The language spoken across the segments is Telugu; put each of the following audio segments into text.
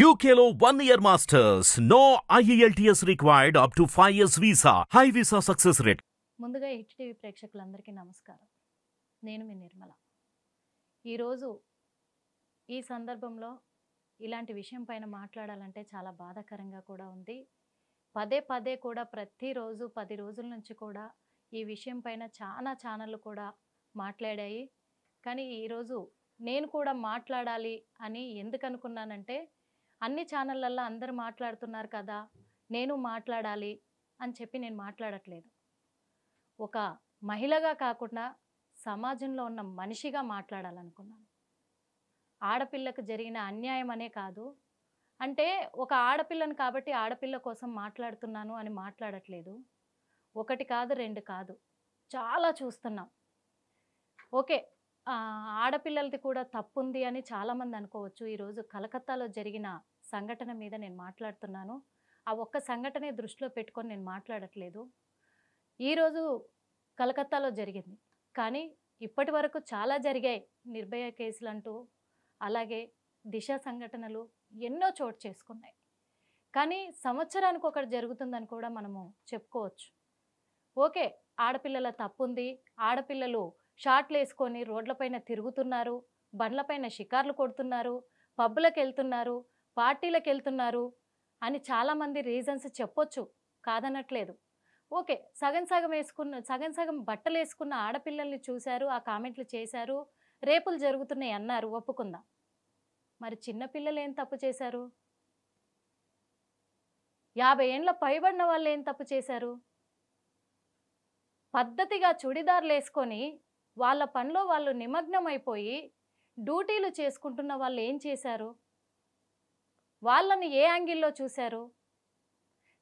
UKLO 1 year masters. No IELTS required up to 5 years visa. High visa success rate. ముందుగా హెచ్టీవీ ప్రేక్షకులందరికీ నమస్కారం. నేను మీ నిర్మల. ఈరోజు ఈ సందర్భంలో ఇలాంటి విషయం పైన మాట్లాడాలంటే చాలా బాధాకరంగా కూడా ఉంది. పదే పదే కూడా ప్రతిరోజు 10 రోజుల నుంచి కూడా ఈ విషయం పైన చాలా ఛానళ్ళు కూడా మాట్లాడాయి. కానీ ఈరోజు నేను కూడా మాట్లాడాలి అని ఎందుకు అనుకున్నానంటే, అన్ని ఛానళ్ళల్లో అందరూ మాట్లాడుతున్నారు కదా, నేను మాట్లాడాలి అని చెప్పి నేను మాట్లాడట్లేదు. ఒక మహిళగా కాకుండా సమాజంలో ఉన్న మనిషిగా మాట్లాడాలనుకున్నాను. ఆడపిల్లకు జరిగిన అన్యాయం అనే కాదు, అంటే ఒక ఆడపిల్లను కాబట్టి ఆడపిల్ల కోసం మాట్లాడుతున్నాను అని మాట్లాడట్లేదు. ఒకటి కాదు, రెండు కాదు, చాలా చూస్తున్నాం. ఓకే, ఆడపిల్లలది కూడా తప్పుంది అని చాలామంది అనుకోవచ్చు. ఈరోజు కలకత్తాలో జరిగిన సంఘటన మీద నేను మాట్లాడుతున్నాను. ఆ ఒక్క సంఘటనే దృష్టిలో పెట్టుకొని నేను మాట్లాడట్లేదు. ఈరోజు కలకత్తాలో జరిగింది, కానీ ఇప్పటి వరకు చాలా జరిగాయి. నిర్భయ కేసులు అంటూ, అలాగే దిశ సంఘటనలు ఎన్నో చోటు చేసుకున్నాయి. కానీ సంవత్సరానికి ఒకటి జరుగుతుందని కూడా మనము చెప్పుకోవచ్చు. ఓకే, ఆడపిల్లల తప్పుంది, ఆడపిల్లలు షార్ట్లు వేసుకొని రోడ్లపైన తిరుగుతున్నారు, బండ్లపైన షికార్లు కొడుతున్నారు, పబ్బులకు వెళ్తున్నారు, పార్టీలకు వెళ్తున్నారు అని చాలామంది రీజన్స్ చెప్పొచ్చు, కాదనట్లేదు. ఓకే, సగం సగం బట్టలు వేసుకున్న ఆడపిల్లల్ని చూశారు, ఆ కామెంట్లు చేశారు, రేపులు జరుగుతున్నాయి అన్నారు, ఒప్పుకుందాం. మరి చిన్నపిల్లలు ఏం తప్పు చేశారు? 50 ఏండ్ల పైబడిన వాళ్ళు ఏం తప్పు చేశారు? పద్ధతిగా చుడిదార్లు వేసుకొని వాళ్ళ పనిలో వాళ్ళు నిమగ్నం అయిపోయి డ్యూటీలు చేసుకుంటున్న వాళ్ళు ఏం చేశారు? వాళ్ళని ఏ యాంగిల్లో చూశారు?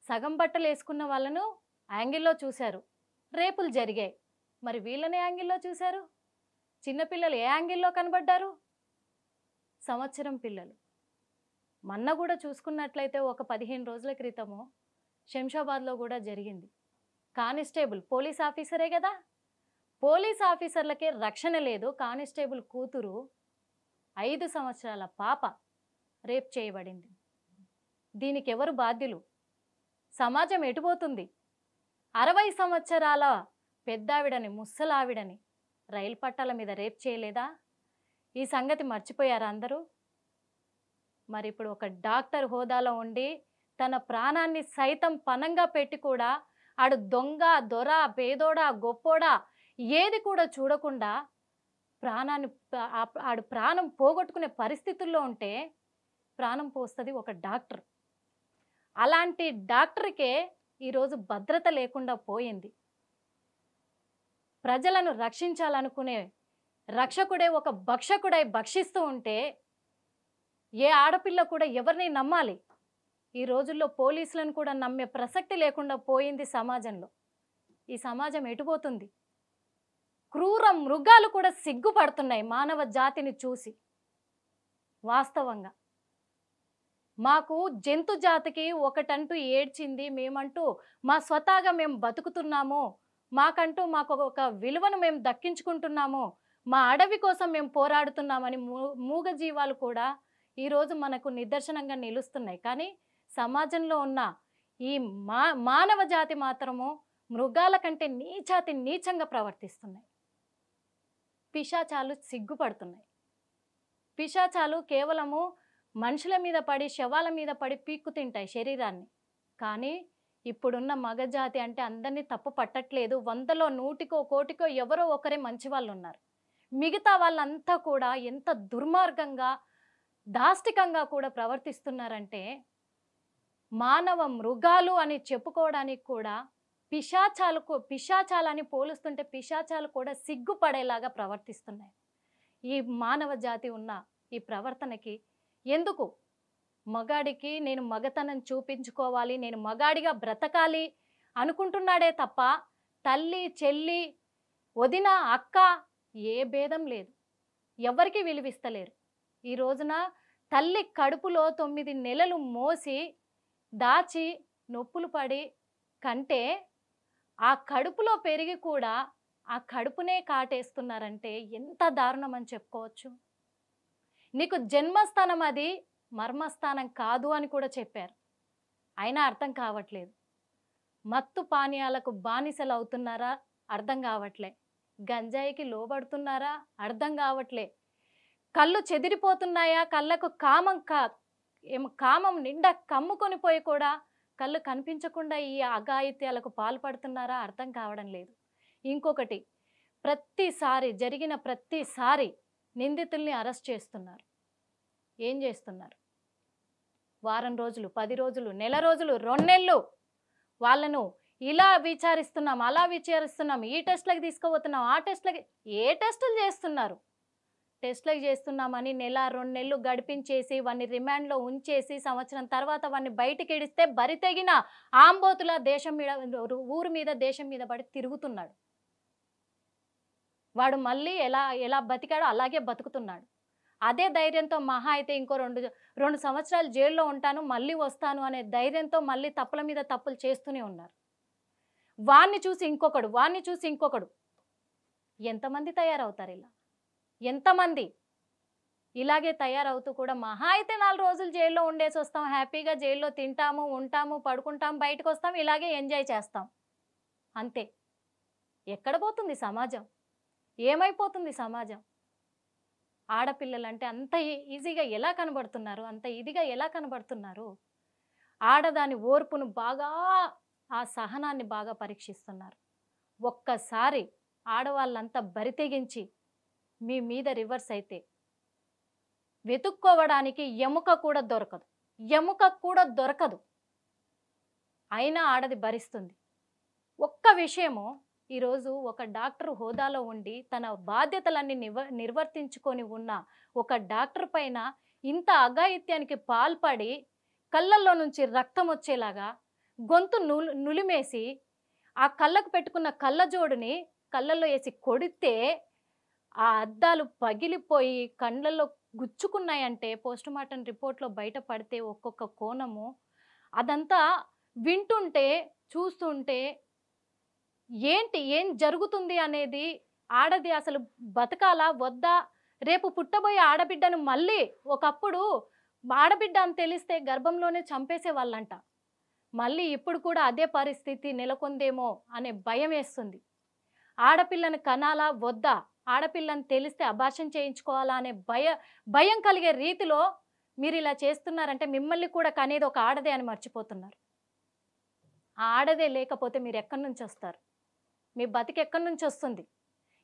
సగం బట్టలు వేసుకున్న వాళ్ళను యాంగిల్లో చూశారు, రేపులు జరిగాయి. మరి వీళ్ళని యాంగిల్లో చూశారు? చిన్నపిల్లలు ఏ యాంగిల్లో కనబడ్డారు? సంవత్సరం పిల్లలు. మొన్న కూడా చూసుకున్నట్లయితే ఒక 15 రోజుల క్రితము శంషాబాద్లో కూడా జరిగింది. కానిస్టేబుల్, పోలీస్ ఆఫీసరే కదా, పోలీస్ ఆఫీసర్లకే రక్షణ లేదు. కానిస్టేబుల్ కూతురు 5 సంవత్సరాల పాప రేప్ చేయబడింది. దీనికి ఎవరు బాధ్యులు? సమాజం ఎటుపోతుంది? 60 సంవత్సరాల పెద్దావిడని, ముసలావిడని రైలు పట్టాల మీద రేప్ చేయలేదా? ఈ సంగతి మర్చిపోయారా అందరూ? మరి ఇప్పుడు ఒక డాక్టర్ హోదాలో ఉండి తన ప్రాణాన్ని సైతం పణంగా పెట్టి కూడా ఆడు దొంగ, దొర, పేదోడా, గొప్పోడా ఏది కూడా చూడకుండా ఆడు ప్రాణం పోగొట్టుకునే పరిస్థితుల్లో ఉంటే ప్రాణం పోస్తుంది ఒక డాక్టర్. అలాంటి డాక్టర్కే ఈరోజు భద్రత లేకుండా పోయింది. ప్రజలను రక్షించాలనుకునే రక్షకుడే ఒక భక్షకుడై భక్షిస్తూ ఉంటే ఏ ఆడపిల్ల కూడా ఎవరిని నమ్మాలి? ఈ రోజుల్లో పోలీసులను కూడా నమ్మే ప్రసక్తి లేకుండా పోయింది సమాజంలో. ఈ సమాజం ఎటుపోతుంది? క్రూర మృగాలు కూడా సిగ్గుపడుతున్నాయి మానవ జాతిని చూసి. వాస్తవంగా మాకు జంతు జాతికి ఒకటంటూ ఏడ్చింది, మేమంటూ మా స్వతహాగా మేము బతుకుతున్నాము, మాకు ఒక విలువను మేము దక్కించుకుంటున్నాము, మా అడవి కోసం మేము పోరాడుతున్నామని మూగ జీవాలు కూడా ఈరోజు మనకు నిదర్శనంగా నిలుస్తున్నాయి. కానీ సమాజంలో ఉన్న ఈ మానవ జాతి మాత్రము మృగాల కంటే నీచంగా ప్రవర్తిస్తున్నాయి. పిశాచాలు సిగ్గుపడుతున్నాయి. పిశాచాలు కేవలము మనుషుల మీద పడి, శవాల మీద పడి పీక్కు తింటాయి శరీరాన్ని. కానీ ఇప్పుడున్న మగజాతి అంటే అందరినీ తప్పు పట్టట్లేదు. 100లో 100కో 1కోటికో ఎవరో ఒకరే మంచి వాళ్ళు ఉన్నారు. మిగతా వాళ్ళంతా కూడా ఎంత దుర్మార్గంగా, దాష్టికంగా కూడా ప్రవర్తిస్తున్నారంటే, మానవ మృగాలు అని చెప్పుకోవడానికి కూడా పిశాచాలని పోలుస్తుంటే పిశాచాలు కూడా సిగ్గుపడేలాగా ప్రవర్తిస్తున్నాయి. ఈ మానవ జాతి ఉన్న ఈ ప్రవర్తనకి ఎందుకు? మగాడికి నేను మగతనం చూపించుకోవాలి, నేను మగాడిగా బ్రతకాలి అనుకుంటున్నాడే తప్ప తల్లి, చెల్లి, వదిన, అక్క ఏ భేదం లేదు. ఎవరికి విలువిస్తలేరు. ఈ రోజున తల్లి కడుపులో 9 నెలలు మోసి దాచి నొప్పులు పడి కంటే ఆ కడుపులో పెరిగి కూడా ఆ కడుపునే కాటేస్తున్నారంటే ఎంత దారుణం అని చెప్పుకోవచ్చు. నీకు జన్మస్థానం అది మర్మస్థానం కాదు అని కూడా చెప్పారు. అయినా అర్థం కావట్లేదు. మత్తు పానీయాలకు బానిసలు అవుతున్నారా? అర్థం కావట్లే. గంజాయికి లోబడుతున్నారా? అర్థం కావట్లే. కళ్ళు చెదిరిపోతున్నాయా? కళ్ళకు కామం నిండా కమ్ముకొని పోయి కూడా కళ్ళు కనిపించకుండా ఈ అఘాయిత్యాలకు పాల్పడుతున్నారా? అర్థం కావడం లేదు. ఇంకొకటి, జరిగిన ప్రతిసారి నిందితుల్ని అరెస్ట్ చేస్తున్నారు. ఏం చేస్తున్నారు? వారం రోజులు, 10 రోజులు, నెల రోజులు, 2 నెలలు వాళ్ళను ఇలా విచారిస్తున్నాం, అలా విచారిస్తున్నాం, ఈ టెస్ట్లకు తీసుకుపోతున్నాం, ఆ టెస్ట్లకి. ఏ టెస్టులు చేస్తున్నారు? టెస్ట్లకు చేస్తున్నామని నెల 2 నెలలు గడిపించేసి వాడిని రిమాండ్లో ఉంచేసి సంవత్సరం తర్వాత వాడిని బయటికి ఇడిస్తే బరి తెగిన ఆంబోతుల ఊరు మీద దేశం మీద పడి తిరుగుతున్నాడు. వాడు మళ్ళీ ఎలా బతికాడో అలాగే బతుకుతున్నాడు. అదే ధైర్యంతో మహా అయితే ఇంకో 2 సంవత్సరాలు జైల్లో ఉంటాను, మళ్ళీ వస్తాను అనే ధైర్యంతో మళ్ళీ తప్పుల మీద తప్పులు చేస్తూనే ఉన్నారు. వాణ్ణి చూసి ఇంకొకడు. ఎంతమంది తయారవుతారు ఇలా? ఎంతమంది ఇలాగే తయారవుతూ కూడా మహా అయితే 4 రోజులు జైల్లో ఉండేసి వస్తాం, హ్యాపీగా జైల్లో తింటాము, ఉంటాము, పడుకుంటాం, బయటకు వస్తాం, ఇలాగే ఎంజాయ్ చేస్తాం, అంతే. ఎక్కడ పోతుంది సమాజం? ఏమైపోతుంది సమాజం? ఆడపిల్లలంటే అంత ఈజీగా ఎలా కనబడుతున్నారు? అంత ఇదిగా ఎలా కనబడుతున్నారు? ఆడదాని ఓర్పును బాగా, ఆ సహనాన్ని బాగా పరీక్షిస్తున్నారు. ఒక్కసారి ఆడవాళ్ళంతా బరితెగించి మీ మీద రివర్స్ అయితే వెతుక్కోవడానికి ఎముక కూడా దొరకదు. అయినా ఆడది భరిస్తుంది. ఒక్క విషయము, ఈరోజు ఒక డాక్టర్ హోదాలో ఉండి తన బాధ్యతలన్నీ నిర్వర్తించుకొని ఉన్న ఒక డాక్టర్ పైన ఇంత అఘాయిత్యానికి పాల్పడి కళ్ళల్లో నుంచి రక్తం వచ్చేలాగా గొంతు నులిమేసి ఆ కళ్ళకు పెట్టుకున్న కళ్ళజోడుని కళ్ళల్లో వేసి కొడితే ఆ అద్దాలు పగిలిపోయి కళ్ళల్లో గుచ్చుకున్నాయంటే పోస్టుమార్టం రిపోర్ట్లో బయటపడితే ఒక్కొక్క కోణము, అదంతా వింటుంటే చూస్తుంటే ఏం జరుగుతుంది అనేది, ఆడది అసలు బతకాలా వద్దా, రేపు పుట్టబోయే ఆడబిడ్డను మళ్ళీ, ఒకప్పుడు ఆడబిడ్డ అని తెలిస్తే గర్భంలోనే చంపేసే వాళ్ళంట, మళ్ళీ ఇప్పుడు కూడా అదే పరిస్థితి నెలకొందేమో అనే భయం వేస్తుంది. ఆడపిల్లను కనాలా వద్దా, ఆడపిల్లని తెలిస్తే అబార్షన్ చేయించుకోవాలా అనే భయం కలిగే రీతిలో మీరు ఇలా చేస్తున్నారంటే మిమ్మల్ని కూడా కనేది ఒక ఆడదే అని మర్చిపోతున్నారు. ఆ ఆడదే లేకపోతే మీరు ఎక్కడి నుంచి వస్తారు? మీ బతికి ఎక్కడి నుంచి వస్తుంది?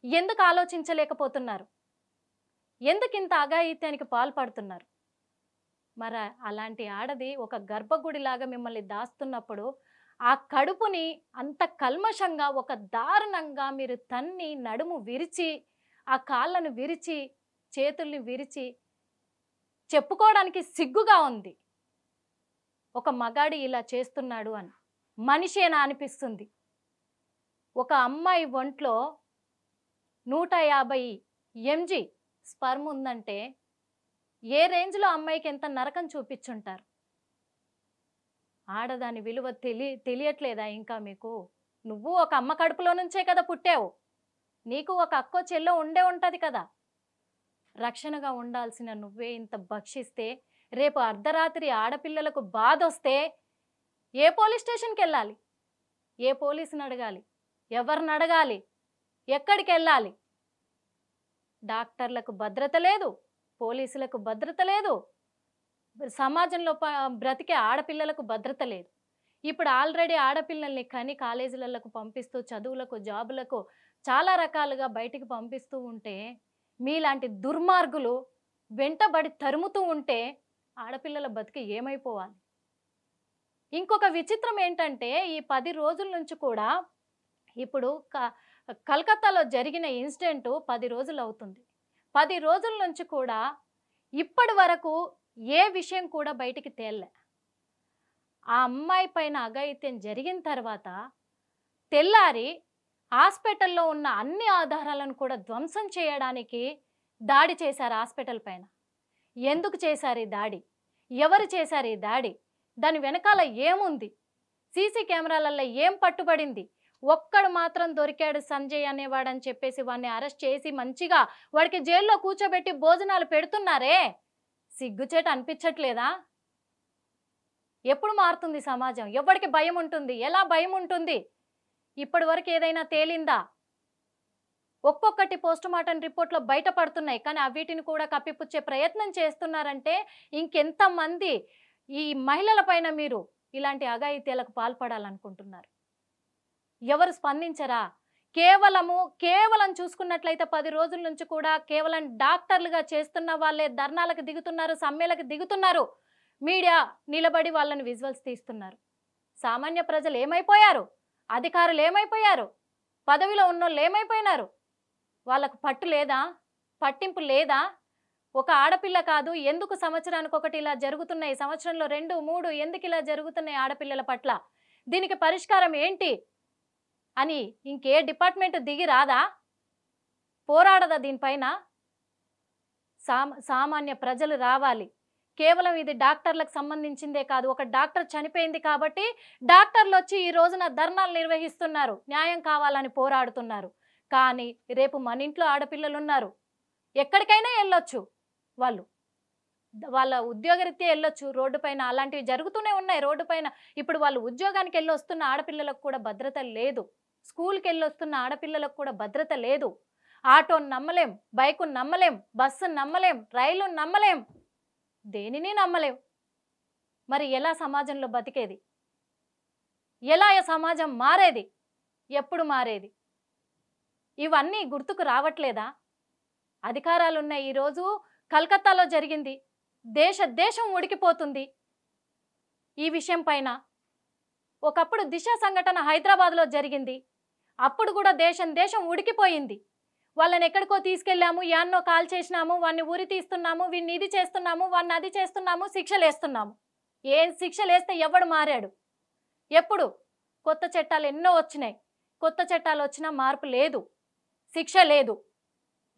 ఎందుకు ఆలోచించలేకపోతున్నారు? ఎందుకు ఇంత అఘాయిత్యానికి పాల్పడుతున్నారు? మరి అలాంటి ఆడది ఒక గర్భగుడిలాగా మిమ్మల్ని దాస్తున్నప్పుడు ఆ కడుపుని అంత కల్మషంగా, ఒక దారుణంగా మీరు తన్ని నడుము విరిచి, ఆ కాళ్ళను విరిచి, చేతుల్ని విరిచి చెప్పుకోవడానికి సిగ్గుగా ఉంది. ఒక మగాడి ఇలా చేస్తున్నాడు అని మనిషేనా అనిపిస్తుంది. ఒక అమ్మాయి ఒంట్లో 150 mg స్పర్మ్ ఉందంటే ఏ రేంజ్లో అమ్మాయికి ఎంత నరకం చూపించుంటారు? ఆడదాని విలువ తెలియట్లేదా ఇంకా మీకు? నువ్వు ఒక అమ్మ కడుపులో నుంచే కదా పుట్టావు, నీకు ఒక అక్కో చెల్లో ఉండే ఉంటుంది కదా. రక్షణగా ఉండాల్సిన నువ్వే ఇంత భక్షిస్తే, రేపు అర్ధరాత్రి ఆడపిల్లలకు బాధ వస్తే ఏ పోలీస్ స్టేషన్కి వెళ్ళాలి? ఏ పోలీసుని అడగాలి? ఎవరిని అడగాలి? ఎక్కడికి వెళ్ళాలి? డాక్టర్లకు భద్రత లేదు, పోలీసులకు భద్రత లేదు, సమాజంలో బ్రతికే ఆడపిల్లలకు భద్రత లేదు. ఇప్పుడు ఆల్రెడీ ఆడపిల్లల్ని కని కాలేజీలకు పంపిస్తూ, చదువులకు, జాబులకు చాలా రకాలుగా బయటికి పంపిస్తూ ఉంటే, మీలాంటి దుర్మార్గులు వెంటబడి తరుముతూ ఉంటే ఆడపిల్లల బతికి ఏమైపోవాలి? ఇంకొక విచిత్రం ఏంటంటే, ఈ 10 రోజుల నుంచి కూడా, ఇప్పుడు కలకత్తాలో జరిగిన ఇన్సిడెంట్ 10 రోజులు అవుతుంది. 10 రోజుల నుంచి కూడా ఇప్పటి వరకు ఏ విషయం కూడా బయటికి తేలలే. ఆ అమ్మాయి పైన అఘాయిత్యం జరిగిన తర్వాత తెల్లారి హాస్పిటల్లో ఉన్న అన్ని ఆధారాలను కూడా ధ్వంసం చేయడానికి దాడి చేశారు హాస్పిటల్ పైన. ఎందుకు చేశారు ఈ దాడి? ఎవరు చేశారు ఈ దాడి? దాని వెనకాల ఏముంది? సీసీ కెమెరాలలో ఏం పట్టుబడింది? ఒక్కడు మాత్రం దొరికాడు, సంజయ్ అనేవాడని చెప్పేసి వాడిని అరెస్ట్ చేసి మంచిగా వాడికి జైల్లో కూర్చోబెట్టి భోజనాలు పెడుతున్నారే. సిగ్గుచేట అనిపించట్లేదా? ఎప్పుడు మారుతుంది సమాజం? ఎవరికి భయం ఉంటుంది? ఎలా భయం ఉంటుంది? ఇప్పటి వరకు ఏదైనా తేలిందా? ఒక్కొక్కటి పోస్టుమార్టం రిపోర్ట్లో బయటపడుతున్నాయి, కానీ వీటిని కూడా కప్పిపుచ్చే ప్రయత్నం చేస్తున్నారంటే ఇంకెంతమంది ఈ మహిళల పైన మీరు ఇలాంటి అఘాయిత్యాలకు పాల్పడాలనుకుంటున్నారు? ఎవరు స్పందించరా? కేవలం చూసుకున్నట్లయితే 10 రోజుల నుంచి కూడా కేవలం డాక్టర్లుగా చేస్తున్న వాళ్ళే ధర్నాలకు దిగుతున్నారు, సమ్మెలకు దిగుతున్నారు. మీడియా నిలబడి వాళ్ళని విజువల్స్ తీస్తున్నారు. సామాన్య ప్రజలు ఏమైపోయారు? అధికారులు ఏమైపోయారు? పదవిలో ఉన్నోళ్ళు ఏమైపోయినారు? వాళ్ళకు పట్టు లేదా? పట్టింపు లేదా? ఒక ఆడపిల్ల కాదు, ఎందుకు సంవత్సరానికి ఒకటి ఇలా జరుగుతున్నాయి, సంవత్సరంలో 2, 3 ఎందుకు ఇలా జరుగుతున్నాయి ఆడపిల్లల పట్ల? దీనికి పరిష్కారం ఏంటి అని ఇంకే డిపార్ట్మెంట్ దిగి రాదా? పోరాడదా దీనిపైన? సామాన్య ప్రజలు రావాలి. కేవలం ఇది డాక్టర్లకు సంబంధించిందే కాదు. ఒక డాక్టర్ చనిపోయింది కాబట్టి డాక్టర్లు వచ్చి ఈ రోజున ధర్నాలు నిర్వహిస్తున్నారు, న్యాయం కావాలని పోరాడుతున్నారు. కానీ రేపు మన ఇంట్లో ఆడపిల్లలు ఉన్నారు, ఎక్కడికైనా వెళ్ళొచ్చు, వాళ్ళ ఉద్యోగరీత్యా వెళ్ళొచ్చు రోడ్డు పైన. అలాంటివి జరుగుతూనే ఉన్నాయి రోడ్డు పైన. ఇప్పుడు వాళ్ళు ఉద్యోగానికి వెళ్ళి వస్తున్న ఆడపిల్లలకు కూడా భద్రత లేదు, స్కూల్కి వెళ్ళి వస్తున్న ఆడపిల్లలకు కూడా భద్రత లేదు. ఆటోను నమ్మలేం, బైకును నమ్మలేం, బస్సును నమ్మలేం, రైలును నమ్మలేం, దేనిని నమ్మలేం. మరి ఎలా సమాజంలో బతికేది? ఎలా సమాజం మారేది? ఎప్పుడు మారేది? ఇవన్నీ గుర్తుకు రావట్లేదా? అధికారాలున్నాయి. ఈరోజు కలకత్తాలో జరిగింది, దేశం ఉడికిపోతుంది ఈ విషయం పైన. ఒకప్పుడు దిశ సంఘటన హైదరాబాద్లో జరిగింది, అప్పుడు కూడా దేశం ఉడికిపోయింది. వాళ్ళని ఎక్కడికో తీసుకెళ్ళాము, యాన్నో కాల్ చేసినాము, వాడిని ఉరి తీస్తున్నాము, వీడిని ఇది చేస్తున్నాము, వాడిని అది చేస్తున్నాము, శిక్షలు వేస్తున్నాము. ఏం శిక్షలు వేస్తే ఎవడు మారాడు? ఎప్పుడు? కొత్త చట్టాలు ఎన్నో వచ్చినాయి, కొత్త చట్టాలు వచ్చినా మార్పు లేదు, శిక్ష లేదు,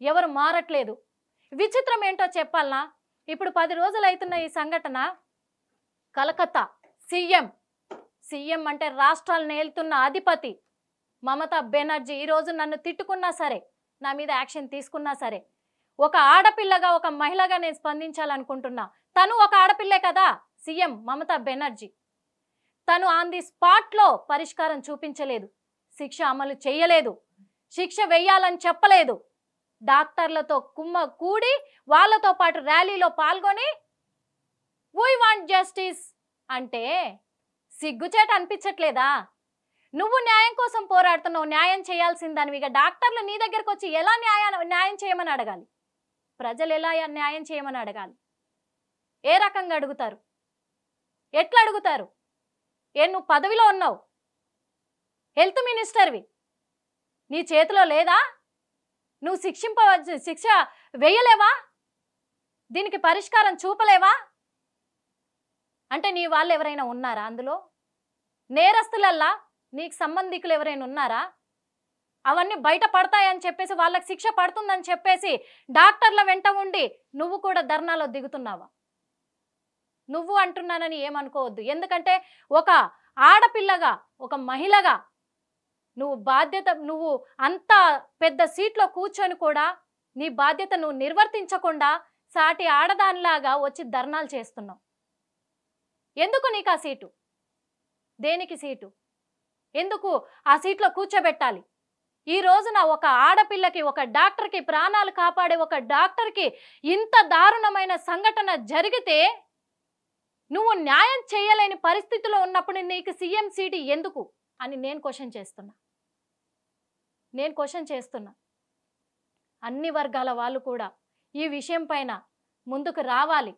ఎవరు మారట్లేదు. విచిత్రం ఏంటో చెప్పాలనా? ఇప్పుడు 10 రోజులు అవుతున్న ఈ సంఘటన. కలకత్తా సీఎం అంటే రాష్ట్రాలను ఏలుతున్న అధిపతి మమతా బెనర్జీ ఈరోజు నన్ను తిట్టుకున్నా సరే, నా మీద యాక్షన్ తీసుకున్నా సరే, ఒక ఆడపిల్లగా, ఒక మహిళగా నేను స్పందించాలనుకుంటున్నా. తను ఒక ఆడపిల్లే కదా, సీఎం మమతా బెనర్జీ. తను ఆన్ ది స్పాట్లో పరిష్కారం చూపించలేదు, శిక్ష అమలు చేయలేదు, శిక్ష వెయ్యాలని చెప్పలేదు. డాక్టర్లతో కూడి వాళ్ళతో పాటు ర్యాలీలో పాల్గొని వీ వాంట్ జస్టిస్ అంటే సిగ్గుచేట అనిపించట్లేదా? నువ్వు న్యాయం కోసం పోరాడుతున్నావు, న్యాయం చేయాల్సిందానివి. ఇక డాక్టర్లు నీ దగ్గరకు వచ్చి ఎలా న్యాయం చేయమని అడగాలి? ప్రజలు ఎలా న్యాయం చేయమని అడగాలి? ఏ రకంగా అడుగుతారు? ఎట్లా అడుగుతారు? నువ్వు పదవిలో ఉన్నావు, హెల్త్ మినిస్టర్వి, నీ చేతిలో లేదా? నువ్వు శిక్ష వేయలేవా? దీనికి పరిష్కారం చూపలేవా? అంటే నీ వాళ్ళు ఎవరైనా ఉన్నారా అందులో? నేరస్తులల్లా నీకు సంబంధికులు ఎవరైనా ఉన్నారా? అవన్నీ బయట పడతాయని చెప్పేసి, వాళ్ళకి శిక్ష పడుతుందని చెప్పేసి డాక్టర్ల వెంట ఉండి నువ్వు కూడా ధర్నాలో దిగుతున్నావా? నువ్వు అంటున్నానని ఏమనుకోవద్దు. ఎందుకంటే ఒక ఆడపిల్లగా, ఒక మహిళగా నువ్వు అంత పెద్ద సీట్లో కూర్చొని కూడా నీ బాధ్యత నువ్వు నిర్వర్తించకుండా సాటి ఆడదానిలాగా వచ్చి ధర్నాలు చేస్తున్నావు. ఎందుకు నీకు ఆ సీటు? దేనికి సీటు? ఎందుకు ఆ సీట్లో కూర్చోబెట్టాలి? ఈ రోజున ఒక ఆడపిల్లకి, ఒక డాక్టర్కి, ప్రాణాలు కాపాడే ఒక డాక్టర్కి ఇంత దారుణమైన సంఘటన జరిగితే నువ్వు న్యాయం చేయలేని పరిస్థితిలో ఉన్నప్పుడు నీకు సీఎం సీటు ఎందుకు అని నేను క్వశ్చన్ చేస్తున్నా. అన్ని వర్గాల వాళ్ళు కూడా ఈ విషయం పైన ముందుకు రావాలి.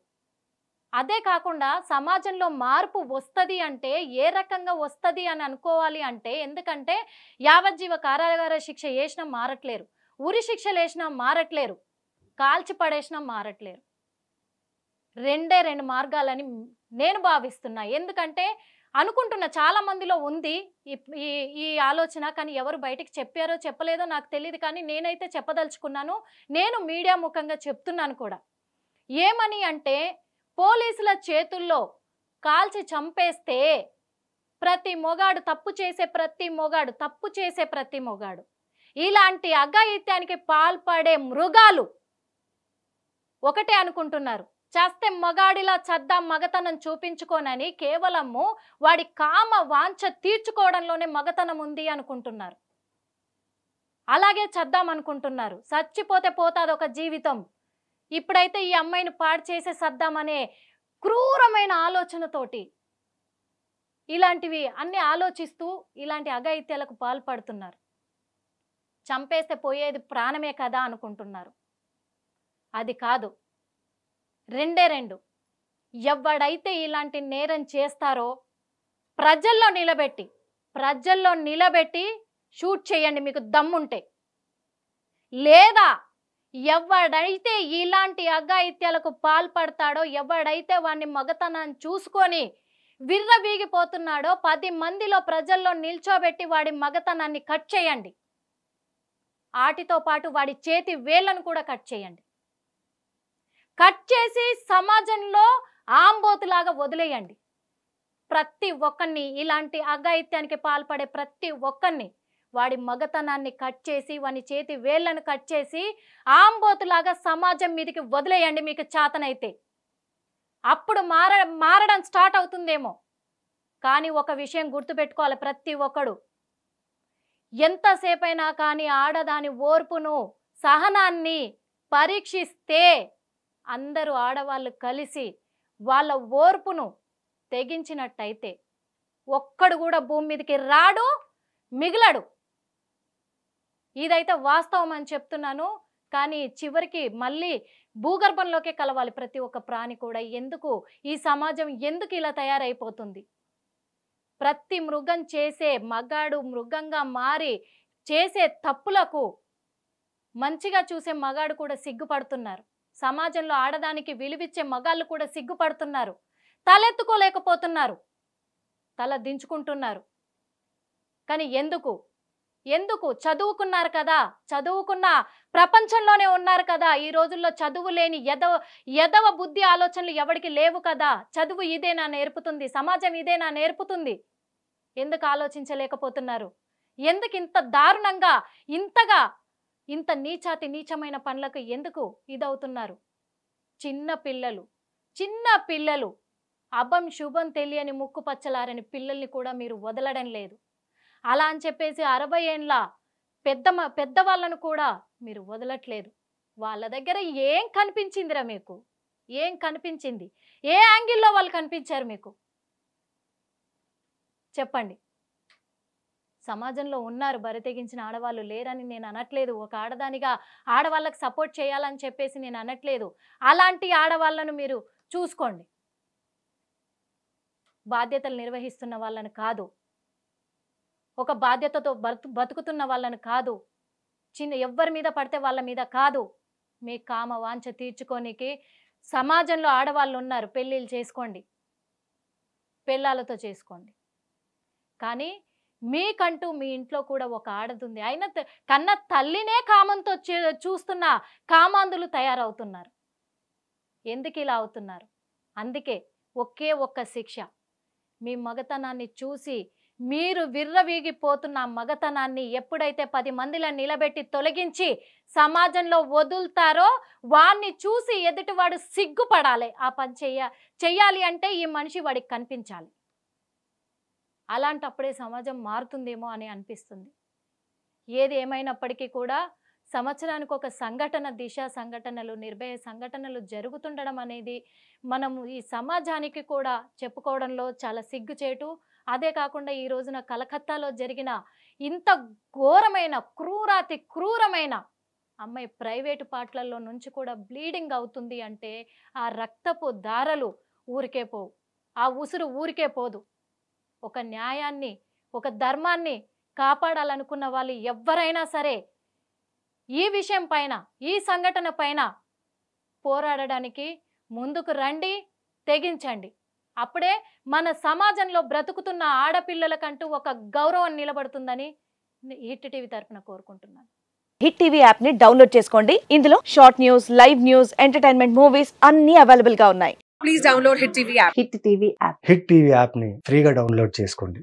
అదే కాకుండా సమాజంలో మార్పు వస్తుంది అంటే ఏ రకంగా వస్తుంది అని అనుకోవాలి అంటే, ఎందుకంటే యావజ్జీవ కారాగార శిక్ష వేసినా మారట్లేరు, ఉరి శిక్షలు వేసినా మారట్లేరు, కాల్చి పడేసినా మారట్లేరు. 2 మార్గాలని నేను భావిస్తున్నా. ఎందుకంటే అనుకుంటున్నా చాలా మందిలో ఉంది ఈ ఆలోచన, కానీ ఎవరు బయటికి చెప్పారో చెప్పలేదో నాకు తెలియదు. కానీ నేనైతే చెప్పదలుచుకున్నాను, నేను మీడియా ముఖంగా చెప్తున్నాను కూడా. ఏమని అంటే, పోలీసుల చేతుల్లో కాల్చి చంపేస్తే ప్రతి మొగాడు, తప్పు చేసే ప్రతి మొగాడు ఇలాంటి అఘాయిత్యానికి పాల్పడే మృగాలు ఒకటే అనుకుంటున్నారు, చేస్తే మగాడిలా చద్దాం మగతనం చూపించుకోనని కేవలము వాడి కామ వాంఛ తీర్చుకోవడంలోనే మగతనం ఉంది అనుకుంటున్నారు. అలాగే చద్దాం అనుకుంటున్నారు. చచ్చిపోతే పోతాది ఒక జీవితం. ఇప్పుడైతే ఈ అమ్మాయిని పాడు చేసే సద్దామనే క్రూరమైన ఆలోచనతోటి ఇలాంటివి అన్ని ఆలోచిస్తూ ఇలాంటి అఘాయిత్యాలకు పాల్పడుతున్నారు. చంపేస్తే పోయేది ప్రాణమే కదా అనుకుంటున్నారు. అది కాదు. రెండే రెండు. ఎవడైతే ఇలాంటి నేరం చేస్తారో ప్రజల్లో నిలబెట్టి షూట్ చేయండి మీకు దమ్ముంటే. లేదా ఎవడైతే ఇలాంటి అఘాయిత్యాలకు పాల్పడతాడో, ఎవడైతే వాడిని మగతనాన్ని చూసుకొని విర్రవీగిపోతున్నాడో 10 మందిలో ప్రజల్లో నిల్చోబెట్టి వాడి మగతనాన్ని కట్ చేయండి. ఆటితో పాటు వాడి చేతి వేళ్లను కూడా కట్ చేయండి. కట్ చేసి సమాజంలో ఆంబోతులాగా వదిలేయండి. ప్రతి ఒక్కరిని, ఇలాంటి అఘాయిత్యానికి పాల్పడే ప్రతి ఒక్కరిని వాడి మగతనాన్ని కట్ చేసి వాని చేతి వేళ్లను కట్ చేసి ఆంబోతులాగా సమాజం మీదకి వదిలేయండి మీకు చేతనైతే. అప్పుడు మారడం స్టార్ట్ అవుతుందేమో. కానీ ఒక విషయం గుర్తుపెట్టుకోవాలి ప్రతి ఒక్కడు. ఎంతసేపైనా కానీ ఆడదాని ఓర్పును సహనాన్ని పరీక్షిస్తే అందరూ ఆడవాళ్ళు కలిసి వాళ్ళ ఓర్పును తెగించినట్టయితే ఒక్కడు కూడా భూమి మీదకి రాడు, మిగిలడు. ఇదైతే వాస్తవం అని చెప్తున్నాను. కానీ చివరికి మళ్ళీ భూగర్భంలోకే కలవాలి ప్రతి ఒక్క ప్రాణి కూడా. ఎందుకు ఈ సమాజం ఎందుకు ఇలా తయారైపోతుంది? ప్రతి మృగం చేసే మగాడు మృగంగా మారి చేసే తప్పులకు మంచిగా చూసే మగాడు కూడా సిగ్గుపడుతున్నారు. సమాజంలో ఆడదానికి విలువిచ్చే మగాళ్ళు కూడా సిగ్గుపడుతున్నారు. తలెత్తుకోలేకపోతున్నారు, తల దించుకుంటున్నారు. కానీ ఎందుకు చదువుకున్నారు కదా, చదువుకున్న ప్రపంచంలోనే ఉన్నారు కదా. ఈ రోజుల్లో చదువు లేని ఎదవ బుద్ధి ఆలోచనలు ఎవరికి లేవు కదా. చదువు ఇదేనా నేర్పుతుంది, సమాజం ఇదేనా నేర్పుతుంది. ఎందుకు ఆలోచించలేకపోతున్నారు? ఎందుకు ఇంత దారుణంగా ఇంత నీచమైన పనులకు ఎందుకు ఇదవుతున్నారు? చిన్న పిల్లలు అభం శుభం తెలియని ముక్కు పచ్చలారని పిల్లల్ని కూడా మీరు వదలడం లేదు. అలా అని చెప్పేసి 60 ఏండ్ల పెద్దవాళ్ళను కూడా మీరు వదలట్లేదు. వాళ్ళ దగ్గర ఏం కనిపించిందిరా మీకు? ఏం కనిపించింది? ఏ యాంగిల్లో వాళ్ళు కనిపించారు మీకు? చెప్పండి. సమాజంలో ఉన్నారు బరితెగించిన ఆడవాళ్ళు, లేరని నేను అనట్లేదు. ఒక ఆడదానిగా ఆడవాళ్ళకి సపోర్ట్ చేయాలని చెప్పేసి నేను అనట్లేదు. అలాంటి ఆడవాళ్ళను మీరు చూసుకోండి. బాధ్యతలు నిర్వహిస్తున్న వాళ్ళని కాదు, ఒక బాధ్యతతో బతుకుతున్న వాళ్ళని కాదు, ఎవరి మీద పడితే వాళ్ళ మీద కాదు. మీ కామ వాంఛ తీర్చుకోనికి సమాజంలో ఆడవాళ్ళు ఉన్నారు. పెళ్ళిళ్ళు చేసుకోండి, పెళ్ళాలతో చేసుకోండి. కానీ మీకంటూ మీ ఇంట్లో కూడా ఒక ఆడదుంది. అయినా కన్న తల్లినే కామంతో చూస్తున్న కామాంధులు తయారవుతున్నారు. ఎందుకు ఇలా అవుతున్నారు? అందుకే ఒకే ఒక్క శిక్ష. మీ మగతనాన్ని చూసి మీరు విర్రవీగిపోతున్న మగతనాన్ని ఎప్పుడైతే 10 మందిలో నిలబెట్టి తొలగించి సమాజంలో వదులుతారో వాణ్ణి చూసి ఎదుటివాడు సిగ్గుపడాలి. ఆ పని చెయ్యాలి అంటే ఈ మనిషి వాడికి కనిపించాలి. అలాంటప్పుడే సమాజం మారుతుందేమో అని అనిపిస్తుంది. ఏది ఏమైనప్పటికీ కూడా సంవత్సరానికి ఒక సంఘటన, దిశ సంఘటనలు, నిర్భయ సంఘటనలు జరుగుతుండడం అనేది మనము ఈ సమాజానికి కూడా చెప్పుకోవడంలో చాలా సిగ్గుచేటు. అదే కాకుండా ఈ రోజున కలకత్తాలో జరిగిన ఇంత ఘోరమైన క్రూరమైన అమ్మాయి ప్రైవేటు పార్ట్లలో నుంచి కూడా బ్లీడింగ్ అవుతుంది అంటే ఆ రక్తపు దారలు ఊరికే పోవు, ఆ ఉసురు ఊరికే పోదు. ఒక న్యాయాన్ని, ఒక ధర్మాన్ని కాపాడాలనుకున్న వాళ్ళు ఎవరైనా సరే ఈ విషయం పైన, ఈ సంఘటన పైన పోరాడడానికి ముందుకు రండి, తెగించండి. అప్పుడే మన సమాజంలో బ్రతుకుతున్న ఆడపిల్లలకంటూ ఒక గౌరవం నిలబడుతుందని హిట్ టీవీ తరపున కోరుకుంటున్నాను. హిట్ టీవీ యాప్ ని డౌన్లోడ్ చేసుకోండి. ఇందులో short news, live news, entertainment movies అన్ని అవైలబుల్ గా ఉన్నాయి. Please download hit TV app. Hit TV app ని ఫ్రీగా డౌన్లోడ్ చేసుకోండి.